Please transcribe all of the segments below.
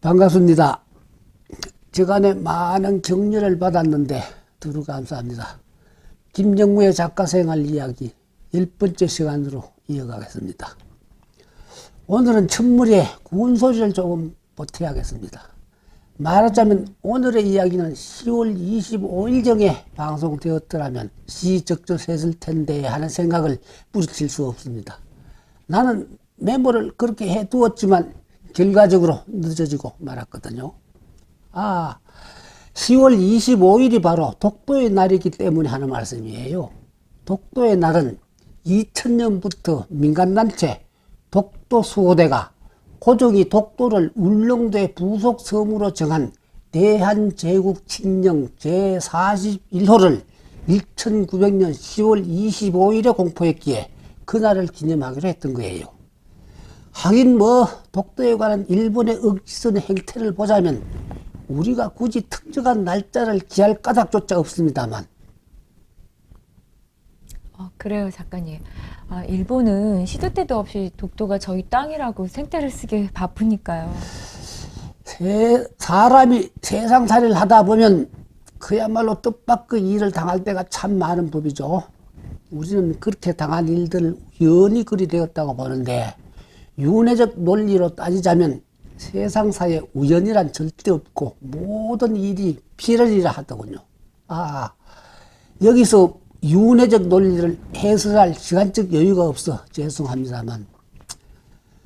반갑습니다. 저간에 많은 격려를 받았는데 두루 감사합니다. 김정무의 작가생활 이야기 10번째 시간으로 이어가겠습니다. 오늘은 첫물에 구운 소리를 조금 보태야겠습니다. 말하자면 오늘의 이야기는 10월 25일경에 방송되었더라면 시적절했을 텐데 하는 생각을 뿌리칠 수 없습니다. 나는 메모를 그렇게 해두었지만 결과적으로 늦어지고 말았거든요. 10월 25일이 바로 독도의 날이기 때문에 하는 말씀이에요. 독도의 날은 2000년부터 민간단체 독도수호대가 고종이 독도를 울릉도의 부속 섬으로 정한 대한제국칙령 제41호를 1900년 10월 25일에 공포했기에 그날을 기념하기로 했던 거예요. 하긴 독도에 관한 일본의 억지스러운 행태를 보자면 우리가 굳이 특정한 날짜를 기할 까닭조차 없습니다만. 그래요, 작가님. 일본은 시도 때도 없이 독도가 저희 땅이라고 생떼를 쓰게 바쁘니까요. 사람이 세상살이를 하다 보면 그야말로 뜻밖의 일을 당할 때가 참 많은 법이죠. 우리는 그렇게 당한 일들을 우연히 그리 되었다고 보는데, 윤회적 논리로 따지자면 세상사에 우연이란 절대 없고 모든 일이 필연이라 하더군요. 여기서 윤회적 논리를 해설할 시간적 여유가 없어 죄송합니다만,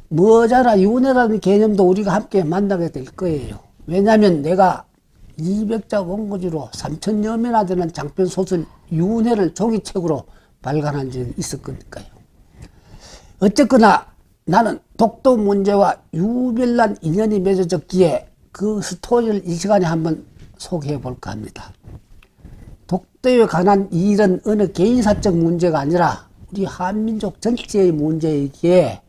머자라 윤회라는 개념도 우리가 함께 만나게 될 거예요. 왜냐하면 내가 200자 원고지로 3000여 매나 되는 장편 소설 윤회를 종이책으로 발간한 적이 있었거니까요. 어쨌거나 나는 독도 문제와 유별난 인연이 맺어졌기에 그 스토리를 이 시간에 한번 소개해 볼까 합니다. 독도에 관한 이 일은 어느 개인사적 문제가 아니라 우리 한민족 전체의 문제이기에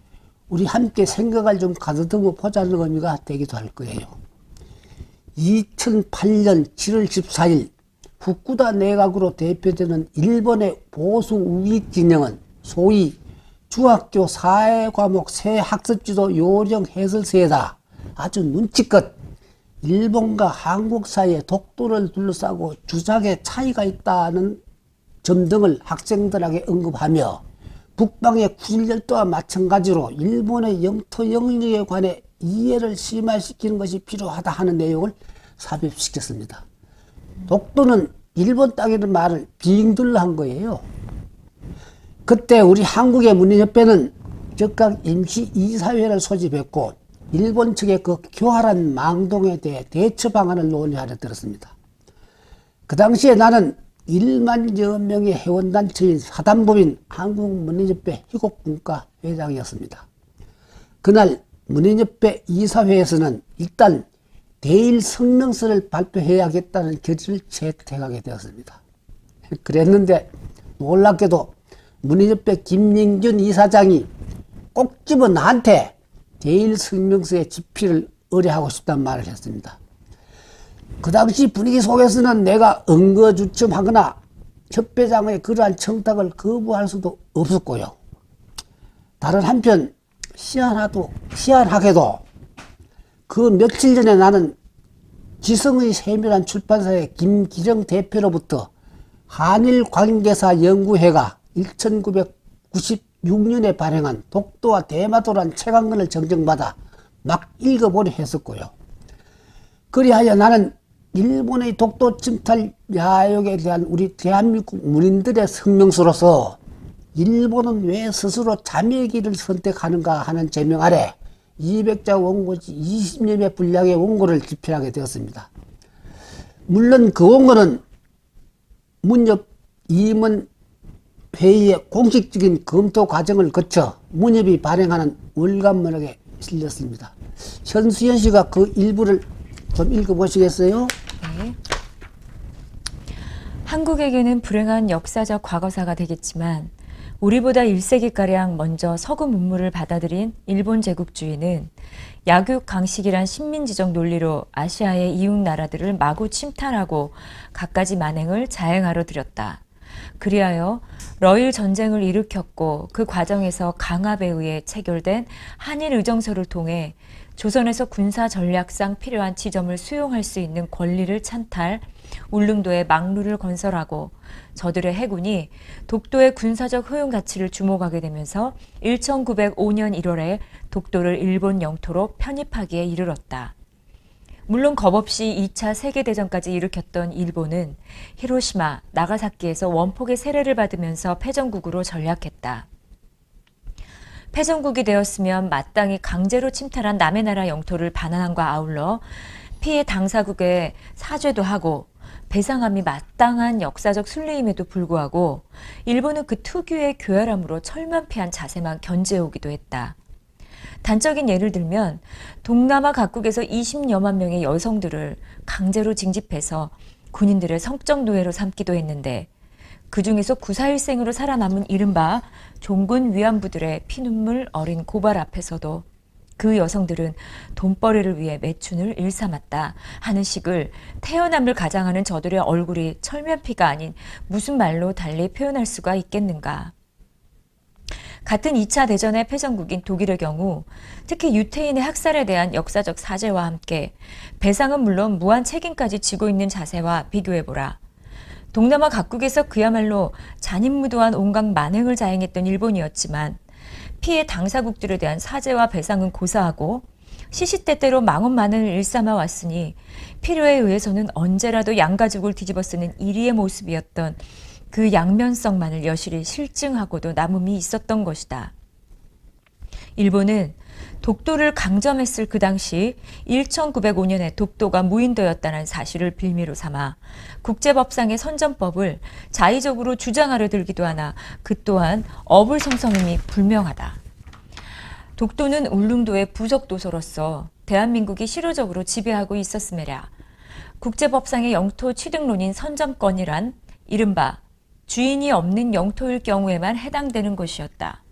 우리 함께 생각을 좀 가다듬어 보자는 의미가 되기도 할 거예요. 2008년 7월 14일 후쿠다 내각으로 대표되는 일본의 보수 우익 진영은 소위 중학교 사회과목 새 학습지도 요령 해설서에다 아주 눈치껏 일본과 한국 사이에 독도를 둘러싸고 주작의 차이가 있다는 점 등을 학생들에게 언급하며 북방의 구실열도와 마찬가지로 일본의 영토 영역에 관해 이해를 심화시키는 것이 필요하다 하는 내용을 삽입시켰습니다. 독도는 일본 땅이라는 말을 빙둘러 한 거예요. 그때 우리 한국의 문인협회는 즉각 임시 이사회를 소집했고 일본 측의 그 교활한 망동에 대해 대처 방안을 논의하려 들었습니다. 그 당시에 나는 1만여 명의 회원단체인 사단법인 한국문인협회 희곡분과 회장이었습니다. 그날 문인협회 이사회에서는 일단 대일 성명서를 발표해야겠다는 결의를 채택하게 되었습니다. 그랬는데 놀랍게도 문인협회 김영균 이사장이 꼭 집어 나한테 대일 성명서의 집필을 의뢰하고 싶다는 말을 했습니다. 그 당시 분위기 속에서는 내가 응거주춤하거나 협회장의 그러한 청탁을 거부할 수도 없었고요. 다른 한편 희한하게도 그 며칠 전에 나는 지성의 세밀한 출판사의 김기정 대표로부터 한일관계사 연구회가 1996년에 발행한 독도와 대마도란 책 한 권을 정정받아 막 읽어보려 했었고요. 그리하여 나는 일본의 독도 침탈 야욕에 대한 우리 대한민국 문인들의 성명서로서 일본은 왜 스스로 자매의 길을 선택하는가 하는 제명 아래 200자 원고지 20여 매 분량의 원고를 집필하게 되었습니다. 물론 그 원고는 문협 임원 회의의 공식적인 검토 과정을 거쳐 문협이 발행하는 월간문학에 실렸습니다. 현수연 씨가 그 일부를 좀 읽어보시겠어요? 네. 한국에게는 불행한 역사적 과거사가 되겠지만 우리보다 1세기가량 먼저 서구 문물을 받아들인 일본 제국주의는 약육 강식이란 식민지적 논리로 아시아의 이웃 나라들을 마구 침탈하고 갖가지 만행을 자행하러 들였다. 그리하여 러일 전쟁을 일으켰고 그 과정에서 강압에 의해 체결된 한일 의정서를 통해 조선에서 군사 전략상 필요한 지점을 수용할 수 있는 권리를 찬탈, 울릉도에 막루를 건설하고 저들의 해군이 독도의 군사적 효용 가치를 주목하게 되면서 1905년 1월에 독도를 일본 영토로 편입하기에 이르렀다. 물론 겁없이 2차 세계대전까지 일으켰던 일본은 히로시마, 나가사키에서 원폭의 세례를 받으면서 패전국으로 전락했다. 패전국이 되었으면 마땅히 강제로 침탈한 남의 나라 영토를 반환함과 아울러 피해 당사국에 사죄도 하고 배상함이 마땅한 역사적 순리임에도 불구하고 일본은 그 특유의 교활함으로 철면피한 자세만 견제해오기도 했다. 단적인 예를 들면 동남아 각국에서 20여만 명의 여성들을 강제로 징집해서 군인들의 성적 노예로 삼기도 했는데 그 중에서 구사일생으로 살아남은 이른바 종군 위안부들의 피눈물 어린 고발 앞에서도 그 여성들은 돈벌이를 위해 매춘을 일삼았다 하는 식을 태어남을 가장하는 저들의 얼굴이 철면피가 아닌 무슨 말로 달리 표현할 수가 있겠는가. 같은 2차 대전의 패전국인 독일의 경우 특히 유태인의 학살에 대한 역사적 사죄와 함께 배상은 물론 무한 책임까지 지고 있는 자세와 비교해보라. 동남아 각국에서 그야말로 잔인무도한 온갖 만행을 자행했던 일본이었지만 피해 당사국들에 대한 사죄와 배상은 고사하고 시시때때로 망언만을 일삼아 왔으니 필요에 의해서는 언제라도 양가죽을 뒤집어 쓰는 이리의 모습이었던 그 양면성만을 여실히 실증하고도 남음이 있었던 것이다. 일본은 독도를 강점했을 그 당시 1905년에 독도가 무인도였다는 사실을 빌미로 삼아 국제법상의 선전법을 자의적으로 주장하려 들기도 하나 그 또한 어불성성임이 불명하다. 독도는 울릉도의 부속도서로서 대한민국이 실효적으로 지배하고 있었음에라 국제법상의 영토 취득론인 선점권이란 이른바 주인이 없는 영토일 경우에만 해당되는 것이었다.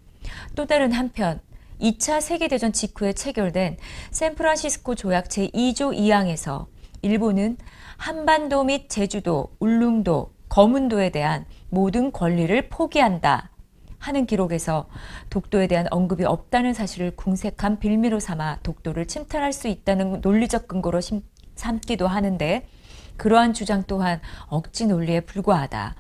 또 다른 한편 2차 세계대전 직후에 체결된 샌프란시스코 조약 제2조 2항에서 일본은 한반도 및 제주도, 울릉도, 거문도에 대한 모든 권리를 포기한다 하는 기록에서 독도에 대한 언급이 없다는 사실을 궁색한 빌미로 삼아 독도를 침탈할 수 있다는 논리적 근거로 삼기도 하는데 그러한 주장 또한 억지 논리에 불과하다.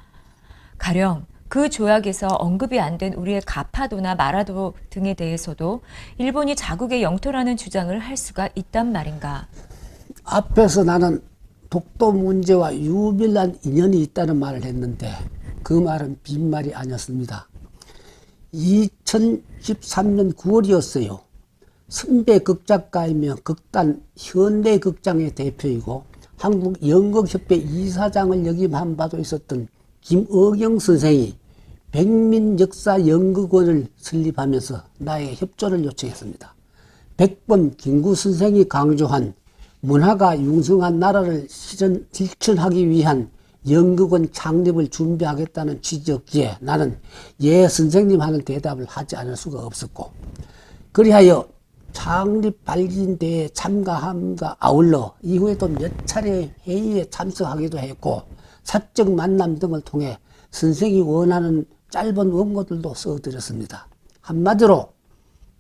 가령 그 조약에서 언급이 안 된 우리의 가파도나 마라도 등에 대해서도 일본이 자국의 영토라는 주장을 할 수가 있단 말인가. 앞에서 나는 독도 문제와 유별난 인연이 있다는 말을 했는데 그 말은 빈말이 아니었습니다. 2013년 9월이었어요. 선배 극작가이며 극단 현대극장의 대표이고 한국연극협회 이사장을 역임한 바도 있었던 김어경 선생이 백민역사연극원을 설립하면서 나에게 협조를 요청했습니다. 백범 김구 선생이 강조한 문화가 융성한 나라를 실천하기 위한 연극원 창립을 준비하겠다는 취지였기에 나는 예 선생님 하는 대답을 하지 않을 수가 없었고 그리하여 창립 발진대회에 참가함과 아울러 이후에도 몇 차례 회의에 참석하기도 했고 사적 만남 등을 통해 선생이 원하는 짧은 원고들도 써드렸습니다. 한마디로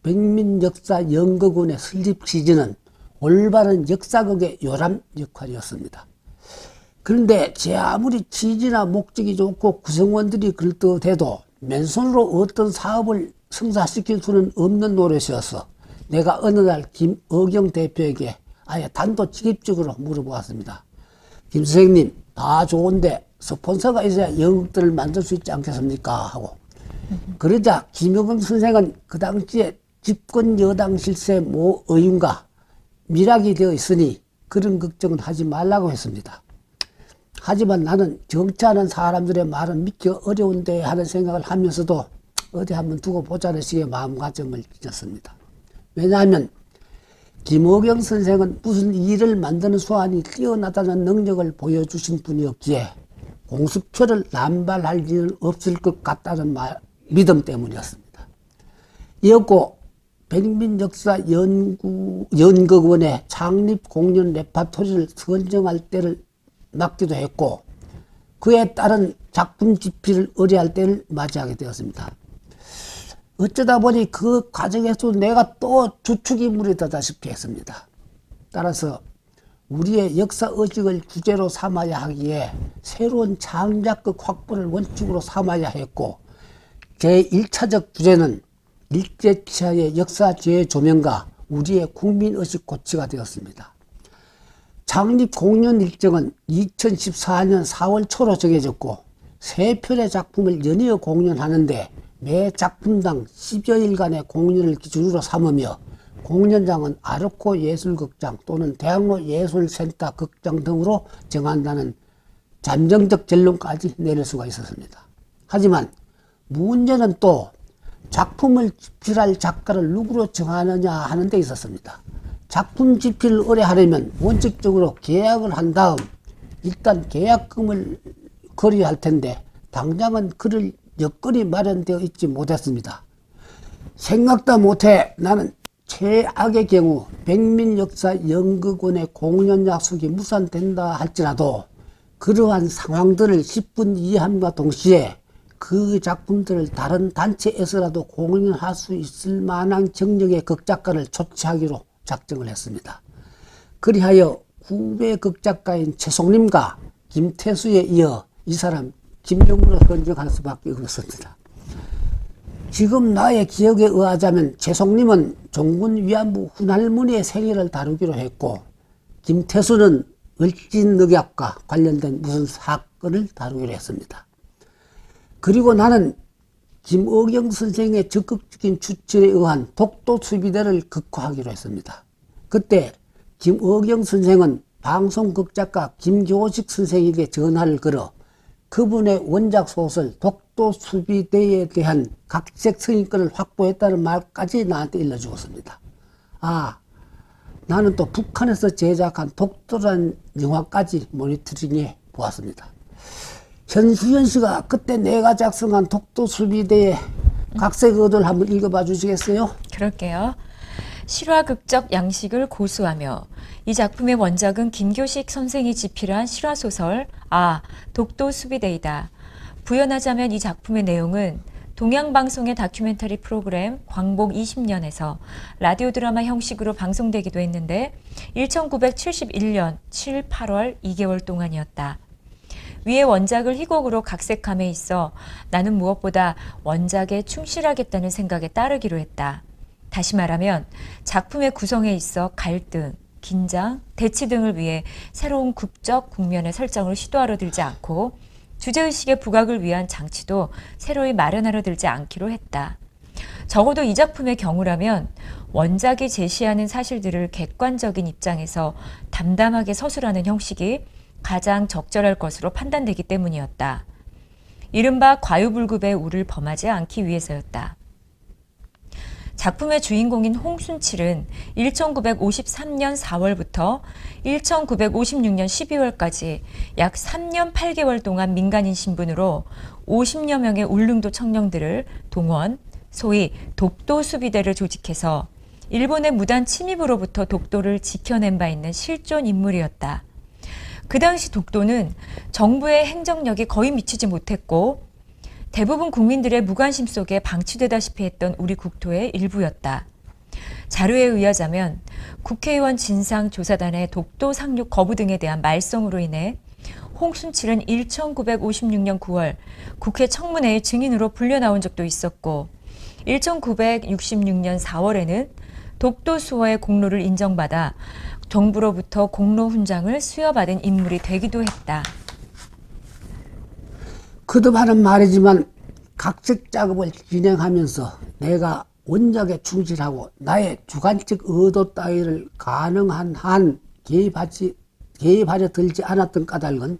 백민역사연극원의 설립 취지는 올바른 역사극의 요람 역할이었습니다. 그런데 제 아무리 취지나 목적이 좋고 구성원들이 그럴듯해도 맨손으로 어떤 사업을 성사시킬 수는 없는 노릇이어서 내가 어느 날 김어경 대표에게 아예 단도직입적으로 물어보았습니다. 김 선생님 다 좋은데 스폰서가 있어야 연극들을 만들 수 있지 않겠습니까? 하고 그러자 김어경 선생은 그 당시에 집권 여당 실세 모 의원과 밀락이 되어 있으니 그런 걱정은 하지 말라고 했습니다. 하지만 나는 정치하는 사람들의 말은 믿기 어려운데 하는 생각을 하면서도 어디 한번 두고 보자는 식의 마음가짐을 가졌습니다. 왜냐하면 김어경 선생은 무슨 일을 만드는 수완이 뛰어나다는 능력을 보여주신 분이었기에 공수처를 남발할 일은 없을 것 같다는 믿음 때문이었습니다. 이었고 백민역사연극원의 창립 공연 레파토리를 선정할 때를 맡기도 했고 그에 따른 작품 집필을 의뢰할 때를 맞이하게 되었습니다. 어쩌다 보니 그 과정에서 내가 또 주축인물이 되다시피 했습니다. 따라서 우리의 역사 의식을 주제로 삼아야 하기에 새로운 창작극 확보를 원칙으로 삼아야 했고, 제1차적 주제는 일제치하의 역사 재조명과 우리의 국민의식 고취가 되었습니다. 창립 공연 일정은 2014년 4월 초로 정해졌고, 3편의 작품을 연이어 공연하는데 매 작품당 10여일간의 공연을 기준으로 삼으며, 공연장은 아르코 예술극장 또는 대학로 예술센터 극장 등으로 정한다는 잠정적 결론까지 내릴 수가 있었습니다. 하지만 문제는 또 작품을 집필할 작가를 누구로 정하느냐 하는 데 있었습니다. 작품 집필을 의뢰하려면 원칙적으로 계약을 한 다음 일단 계약금을 거래해야 할 텐데 당장은 그럴 여건이 마련되어 있지 못했습니다. 생각도 못해 나는 최악의 경우 백민역사연극원의 공연 약속이 무산된다 할지라도 그러한 상황들을 10분 이해함과 동시에 그 작품들을 다른 단체에서라도 공연할 수 있을 만한 정력의 극작가를 초치하기로 작정을 했습니다. 그리하여 후배 극작가인 최송림과 김태수에 이어 이 사람 김용으로 선정할 수밖에 없었습니다. 지금 나의 기억에 의하자면 최송림은 종군 위안부 훈할머니의 생애를 다루기로 했고, 김태수는 을진늑약과 관련된 무슨 사건을 다루기로 했습니다. 그리고 나는 김어경 선생의 적극적인 추천에 의한 독도 수비대를 극화하기로 했습니다. 그때 김어경 선생은 방송극작가 김교식 선생에게 전화를 걸어 그분의 원작 소설 독도 수비대에 대한 각색 승인권을 확보했다는 말까지 나한테 일러주었습니다. 아, 나는 또 북한에서 제작한 독도라는 영화까지 모니터링해 보았습니다. 현수연 씨가 그때 내가 작성한 독도 수비대의 각색 의도를 한번 읽어봐 주시겠어요? 그럴게요. 실화극적 양식을 고수하며 이 작품의 원작은 김교식 선생이 집필한 실화소설 독도 수비대이다. 부연하자면 이 작품의 내용은 동양방송의 다큐멘터리 프로그램 광복 20년에서 라디오 드라마 형식으로 방송되기도 했는데 1971년 7, 8월 2개월 동안이었다. 위의 원작을 희곡으로 각색함에 있어 나는 무엇보다 원작에 충실하겠다는 생각에 따르기로 했다. 다시 말하면 작품의 구성에 있어 갈등, 긴장, 대치 등을 위해 새로운 국적 국면의 설정을 시도하려 들지 않고 주제의식의 부각을 위한 장치도 새로이 마련하려 들지 않기로 했다. 적어도 이 작품의 경우라면 원작이 제시하는 사실들을 객관적인 입장에서 담담하게 서술하는 형식이 가장 적절할 것으로 판단되기 때문이었다. 이른바 과유불급의 우를 범하지 않기 위해서였다. 작품의 주인공인 홍순칠은 1953년 4월부터 1956년 12월까지 약 3년 8개월 동안 민간인 신분으로 50여 명의 울릉도 청년들을 동원, 소위 독도 수비대를 조직해서 일본의 무단 침입으로부터 독도를 지켜낸 바 있는 실존 인물이었다. 그 당시 독도는 정부의 행정력이 거의 미치지 못했고 대부분 국민들의 무관심 속에 방치되다시피 했던 우리 국토의 일부였다. 자료에 의하자면 국회의원 진상조사단의 독도 상륙 거부 등에 대한 말썽으로 인해 홍순칠은 1956년 9월 국회 청문회의 증인으로 불려나온 적도 있었고 1966년 4월에는 독도 수호의 공로를 인정받아 정부로부터 공로 훈장을 수여받은 인물이 되기도 했다. 거듭하는 말이지만 각색 작업을 진행하면서 내가 원작에 충실하고 나의 주관적 의도 따위를 가능한 한 개입하려 들지 않았던 까닭은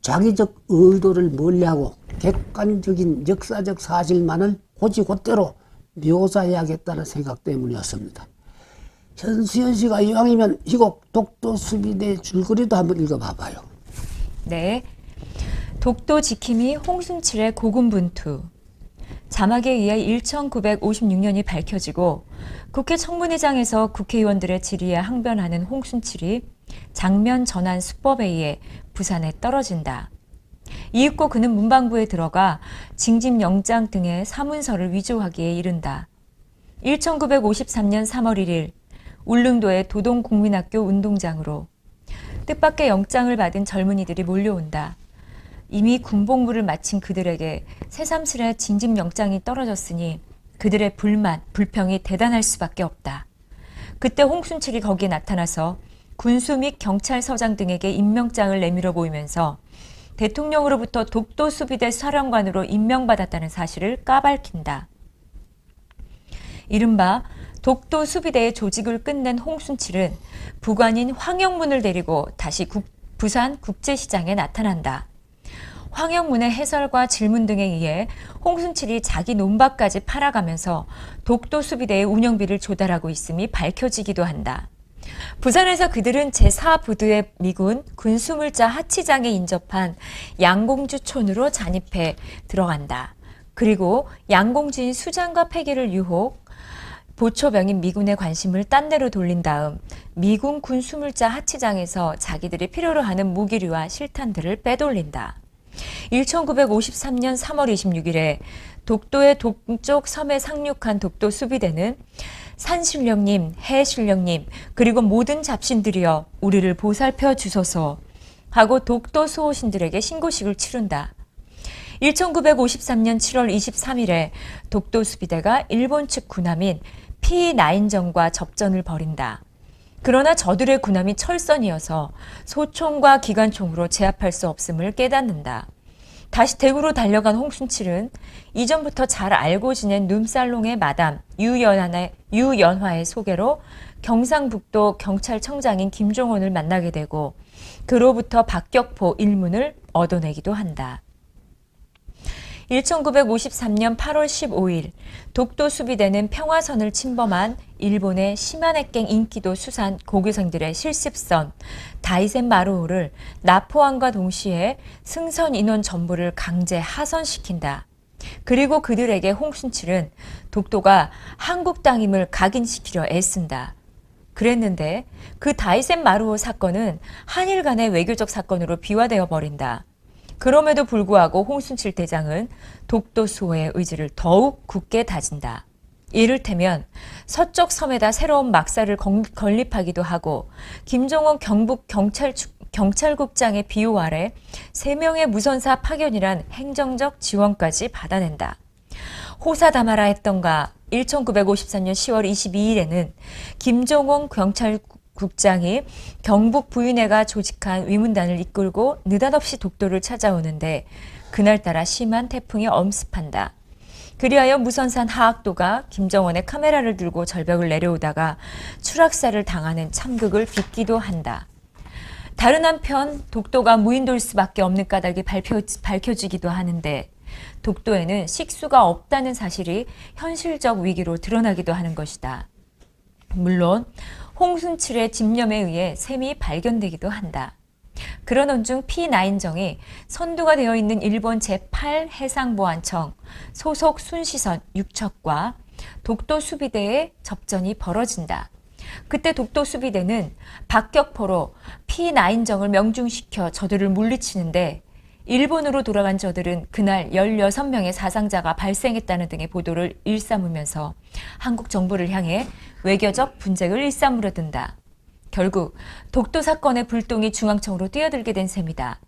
자기적 의도를 멀리하고 객관적인 역사적 사실만을 곧이곧대로 묘사해야겠다는 생각 때문이었습니다. 현수연 씨가 이왕이면 희곡 독도 수비대 줄거리도 한번 읽어봐봐요. 네. 독도 지킴이 홍순칠의 고군분투. 자막에 의해 1956년이 밝혀지고 국회 청문회장에서 국회의원들의 질의에 항변하는 홍순칠이 장면 전환 수법에 의해 부산에 떨어진다. 이윽고 그는 문방구에 들어가 징집영장 등의 사문서를 위조하기에 이른다. 1953년 3월 1일 울릉도의 도동국민학교 운동장으로 뜻밖의 영장을 받은 젊은이들이 몰려온다. 이미 군복무를 마친 그들에게 새삼스레 징집영장이 떨어졌으니 그들의 불만, 불평이 대단할 수밖에 없다. 그때 홍순칠이 거기에 나타나서 군수 및 경찰서장 등에게 임명장을 내밀어 보이면서 대통령으로부터 독도수비대 사령관으로 임명받았다는 사실을 까발킨다. 이른바 독도수비대의 조직을 끝낸 홍순칠은 부관인 황영문을 데리고 다시 부산 국제시장에 나타난다. 황영문의 해설과 질문 등에 의해 홍순칠이 자기 논밭까지 팔아가면서 독도수비대의 운영비를 조달하고 있음이 밝혀지기도 한다. 부산에서 그들은 제4부두의 미군 군수물자 하치장에 인접한 양공주촌으로 잔입해 들어간다. 그리고 양공주인 수장과 패기를 유혹, 보초병인 미군의 관심을 딴 데로 돌린 다음 미군 군수물자 하치장에서 자기들이 필요로 하는 무기류와 실탄들을 빼돌린다. 1953년 3월 26일에 독도의 동쪽 섬에 상륙한 독도 수비대는 산신령님, 해신령님, 그리고 모든 잡신들이여 우리를 보살펴 주소서 하고 독도 수호신들에게 신고식을 치른다. 1953년 7월 23일에 독도 수비대가 일본 측 군함인 P9정과 접전을 벌인다. 그러나 저들의 군함이 철선이어서 소총과 기관총으로 제압할 수 없음을 깨닫는다. 다시 대구로 달려간 홍순칠은 이전부터 잘 알고 지낸 룸살롱의 마담 유연화의 소개로 경상북도 경찰청장인 김종원을 만나게 되고 그로부터 박격포 일문을 얻어내기도 한다. 1953년 8월 15일 독도 수비대는 평화선을 침범한 일본의 시마네갱 인기도 수산 고교생들의 실습선 다이센 마루호를 납포함과 동시에 승선 인원 전부를 강제 하선시킨다. 그리고 그들에게 홍순칠은 독도가 한국 땅임을 각인시키려 애쓴다. 그랬는데 그 다이센 마루호 사건은 한일 간의 외교적 사건으로 비화되어 버린다. 그럼에도 불구하고 홍순칠 대장은 독도 수호의 의지를 더욱 굳게 다진다. 이를테면 서쪽 섬에다 새로운 막사를 건립하기도 하고 김종원 경북 경찰국장의 비호 아래 3명의 무선사 파견이란 행정적 지원까지 받아낸다. 호사다마라 했던가 1954년 10월 22일에는 김종원 경찰국장이 경북 부인회가 조직한 위문단을 이끌고 느닷없이 독도를 찾아오는데 그날따라 심한 태풍이 엄습한다. 그리하여 무선산 하악도가 김정원의 카메라를 들고 절벽을 내려오다가 추락사를 당하는 참극을 빚기도 한다. 다른 한편 독도가 무인도일 수밖에 없는 까닭이 밝혀지기도 하는데 독도에는 식수가 없다는 사실이 현실적 위기로 드러나기도 하는 것이다. 물론 홍순칠의 집념에 의해 샘이 발견되기도 한다. 그러던 중 P9정이 선두가 되어 있는 일본 제8해상보안청 소속 순시선 6척과 독도 수비대의 접전이 벌어진다. 그때 독도 수비대는 박격포로 P9정을 명중시켜 저들을 물리치는데 일본으로 돌아간 저들은 그날 16명의 사상자가 발생했다는 등의 보도를 일삼으면서 한국 정부를 향해 외교적 분쟁을 일삼으려 든다. 결국 독도 사건의 불똥이 중앙청으로 뛰어들게 된 셈이다.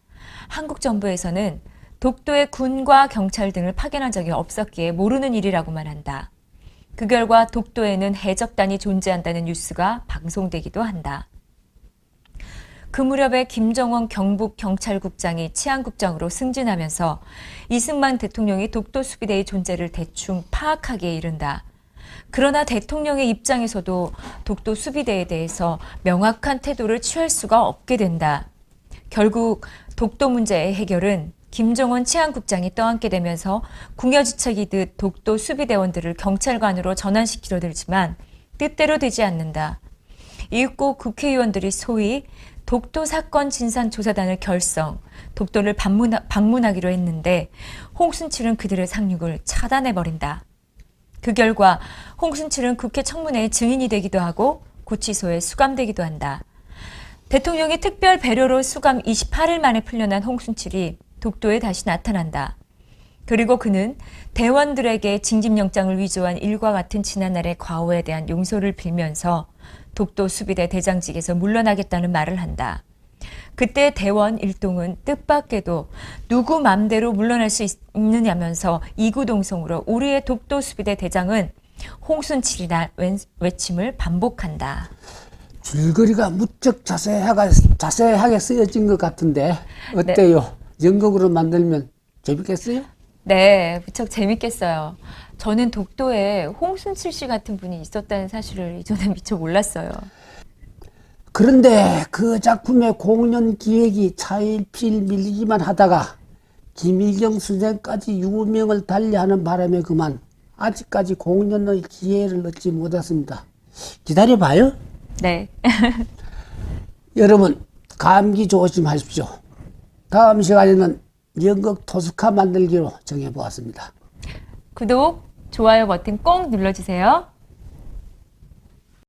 한국 정부에서는 독도에 군과 경찰 등을 파견한 적이 없었기에 모르는 일이라고만 한다. 그 결과 독도에는 해적단이 존재한다는 뉴스가 방송되기도 한다. 그 무렵에 김정원 경북 경찰국장이 치안국장으로 승진하면서 이승만 대통령이 독도 수비대의 존재를 대충 파악하기에 이른다. 그러나 대통령의 입장에서도 독도 수비대에 대해서 명확한 태도를 취할 수가 없게 된다. 결국 독도 문제의 해결은 김정원 치안국장이 떠안게 되면서 궁여지책이듯 독도 수비대원들을 경찰관으로 전환시키려 들지만 뜻대로 되지 않는다. 이윽고 국회의원들이 소위 독도 사건 진상조사단을 결성, 독도를 방문하기로 했는데 홍순칠은 그들의 상륙을 차단해버린다. 그 결과 홍순칠은 국회 청문회의 증인이 되기도 하고 구치소에 수감되기도 한다. 대통령이 특별 배려로 수감 28일 만에 풀려난 홍순칠이 독도에 다시 나타난다. 그리고 그는 대원들에게 징집영장을 위조한 일과 같은 지난날의 과오에 대한 용서를 빌면서 독도 수비대 대장직에서 물러나겠다는 말을 한다. 그때 대원 일동은 뜻밖에도 누구 맘대로 물러날 수 있느냐면서 이구동성으로 우리의 독도 수비대 대장은 홍순칠이라 외침을 반복한다. 줄거리가 무척 자세하게 쓰여진 것 같은데 어때요? 연극으로 만들면 재밌겠어요? 네, 무척 재밌겠어요. 저는 독도에 홍순칠 씨 같은 분이 있었다는 사실을 이전에 미처 몰랐어요. 그런데 그 작품의 공연 기획이 차일피일 밀리기만 하다가 김일경 선생까지 유명을 달리하는 바람에 그만 아직까지 공연의 기회를 얻지 못했습니다. 기다려봐요. 네. 여러분 감기 조심하십시오. 다음 시간에는 연극 토스카 만들기로 정해보았습니다. 구독, 좋아요 버튼 꼭 눌러주세요.